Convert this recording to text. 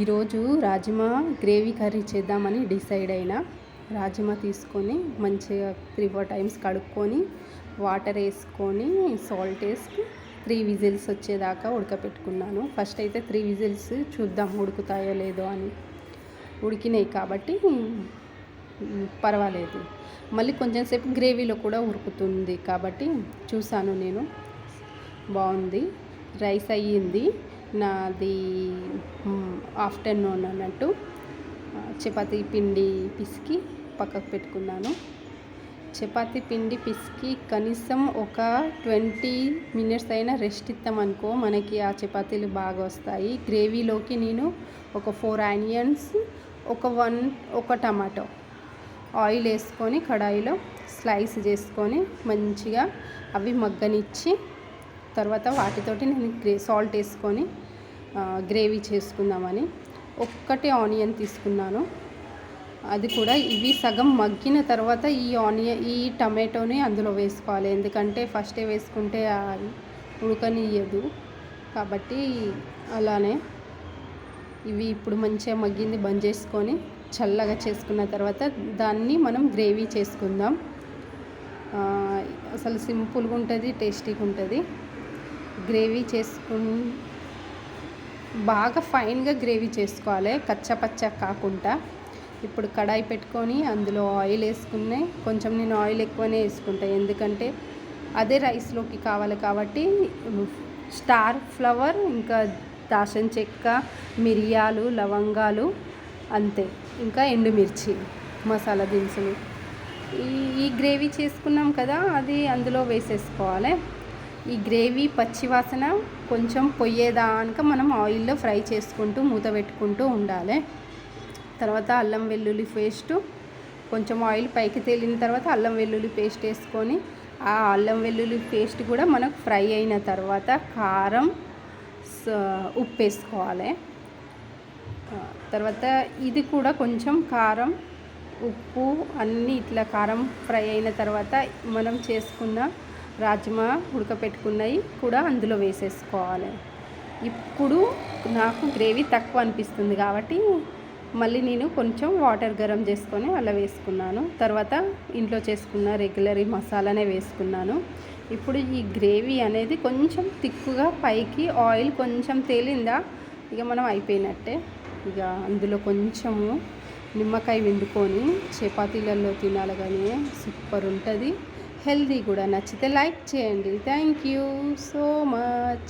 ఈరోజు rajma gravy curry చేద్దామని decide అయినా. రాజ్మా తీసుకొని మంచిగా 3-4 టైమ్స్ కడుక్కొని వాటర్ వేసుకొని సాల్ట్ వేసి 3 విజిల్స్ వచ్చేదాకా ఉడకపెట్టుకున్నాను. ఫస్ట్ అయితే 3 విజిల్స్ చూద్దాం ఉడుకుతాయో లేదో అని. ఉడికినాయి కాబట్టి పర్వాలేదు. మళ్ళీ కొంచెం సేపు గ్రేవీలో కూడా ఉడుకుతుంది కాబట్టి చూసాను నేను. బాగుంది. రైస్ అయ్యింది. నాది ఆఫ్టర్నూన్ అన్నట్టు చపాతీ పిండి పిసికి పక్కకు పెట్టుకున్నాను. చపాతీ పిండి పిసికి కనీసం ఒక 20 మినిట్స్ అయినా రెస్ట్ ఇస్తామనుకో మనకి ఆ చపాతీలు బాగా వస్తాయి. గ్రేవీలోకి నేను ఒక 4 ఆనియన్స్, ఒక టమాటో ఆయిల్ వేసుకొని కడాయిలో స్లైస్ చేసుకొని మంచిగా అవి మగ్గనిచ్చి తర్వాత వాటితోటి నేను సాల్ట్ వేసుకొని గ్రేవీ చేసుకుందామని ఒక్కటే ఆనియన్ తీసుకున్నాను. అది కూడా ఇవి సగం మగ్గిన తర్వాత ఈ టమాటోని అందులో వేసుకోవాలి. ఎందుకంటే ఫస్టే వేసుకుంటే ఉడకనియ్యదు కాబట్టి అలానే ఇవి ఇప్పుడు మంచిగా మగ్గింది బంద్ చేసుకొని చల్లగా చేసుకున్న తర్వాత దాన్ని మనం గ్రేవీ చేసుకుందాం. అసలు సింపుల్గా ఉంటుంది, టేస్టీగా ఉంటుంది. గ్రేవీ బాగా ఫైన్గా గ్రేవీ చేసుకోవాలి, కచ్చపచ్చ కాకుండా. ఇప్పుడు కడాయి పెట్టుకొని అందులో ఆయిల్ వేసుకునే కొంచెం నేను ఆయిల్ ఎక్కువనే వేసుకుంటాను. ఎందుకంటే అదే రైస్లోకి కావాలి కాబట్టి. స్టార్ ఫ్లవర్, ఇంకా దాల్చిన చెక్క, మిరియాలు, లవంగాలు అంతే. ఇంకా ఎండుమిర్చి, మసాలా దినుసులు. ఈ గ్రేవీ చేసుకున్నాం కదా, అది అందులో వేసేసుకోవాలి. ఈ గ్రేవీ పచ్చివాసన కొంచెం పొయ్యేదాకా మనం ఆయిల్లో ఫ్రై చేసుకుంటూ మూత పెట్టుకుంటూ ఉండాలి. తర్వాత అల్లం వెల్లుల్లి పేస్టు కొంచెం ఆయిల్ పైకి తేలిన తర్వాత అల్లం వెల్లుల్లి పేస్ట్ వేసుకొని ఆ అల్లం వెల్లుల్లి పేస్ట్ కూడా మనకు ఫ్రై అయిన తర్వాత కారం, ఉప్పు వేసుకోవాలి. తర్వాత ఇది కూడా కొంచెం కారం, ఉప్పు అన్నీ ఇట్లా కారం ఫ్రై అయిన తర్వాత మనం చేసుకున్న రాజ్మా ఉడకపెట్టుకున్నవి కూడా అందులో వేసేసుకోవాలి. ఇప్పుడు నాకు గ్రేవీ తక్కువ అనిపిస్తుంది కాబట్టి మళ్ళీ నేను కొంచెం వాటర్ గరం చేసుకొని అలా వేసుకున్నాను. తర్వాత ఇంట్లో చేసుకున్న రెగ్యులర్ ఈ మసాలానే వేసుకున్నాను. ఇప్పుడు ఈ గ్రేవీ అనేది కొంచెం తిక్కుగా పైకి ఆయిల్ కొంచెం తేలిందా ఇక మనం అయిపోయినట్టే. ఇక అందులో కొంచెము నిమ్మకాయ పిండుకొని చపాతీలలో తినాలి కానీ సూపర్ ఉంటుంది. హెల్దీ కూడా. నచ్చితే లైక్ చేయండి. Thank you so much.